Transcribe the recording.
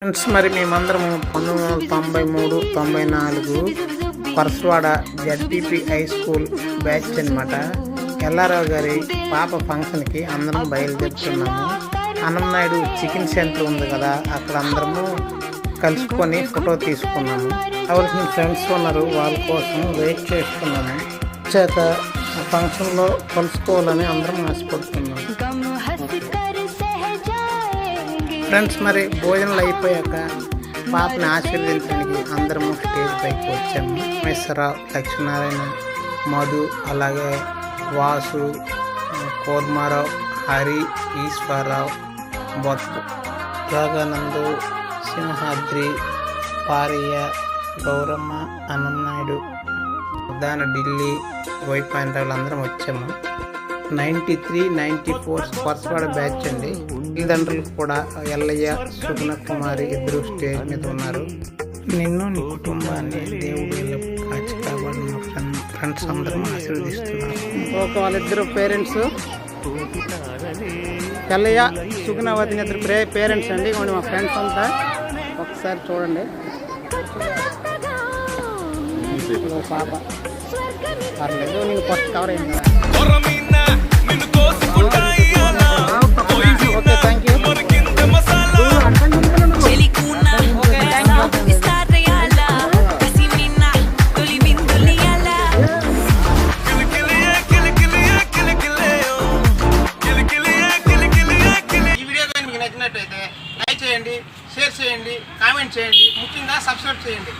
Friends, మరి మేమందరము 1993-94 పరస్వాడ ZPP high school batch అనమాట. ఎల్లారావు గారి పాప ఫంక్షన్కి అందరం బయలుదేరుతున్నాము. అన్నంనాయుడు చికెన్ సెంటర్ ఉంది కదా, అక్కడ అందరము కలుసుకొని ఫోటో తీసుకున్నాము. కావలసిన ఫ్రెండ్స్ ఉన్నారు, వాళ్ళ కోసం వెయిట్ చేస్తున్నాము. చేత ఫంక్షన్లో కలుసుకోవాలని అందరం ఆశపడుతున్నాము. ఫ్రెండ్స్, మరి భోజనాలు అయిపోయాక పాపని ఆశీర్వదించడానికి అందరము స్టేజ్ పైకి వచ్చాము. మేశ్వరరావు, లక్ష్మీనారాయణ, మధు, అలాగే వాసు, కోర్మారావు, హరి, ఈశ్వరరావు, బొత్తు, యోగానందు, సింహాద్రి, పారయ్య, గౌరమ్మ, అన్నంనాయుడు, దాని ఢిల్లీ, వైపాండ్రావులు అందరం వచ్చాము. 93-94 పరస్వాడ బ్యాచ్ అండి. తల్లిదండ్రులు కూడా ఎల్లయ్య, సుగుణ కుమారి ఇద్దరు స్టేజ్ మీద ఉన్నారు. నిన్ను నీ కుటుంబాన్ని దేవుడు కాచి కాబట్టి మా ఫ్రెండ్స్ అందరం ఆశీర్వదిస్తున్నారు. వాళ్ళిద్దరు పేరెంట్స్, ఎల్లయ్య, సుగుణ వదిన ఇద్దరు పేరెంట్స్ అండి. మా ఫ్రెండ్స్ అంతా ఒకసారి చూడండి. పాప పర్లేదు, నేను ఫస్ట్ కవర్ అయింది. Okay, thank you. ఈ వీడియో కానీ మీకు నచ్చినట్టయితే లైక్ చేయండి, షేర్ చేయండి, కామెంట్ చేయండి, ముఖ్యంగా సబ్స్క్రైబ్ చేయండి.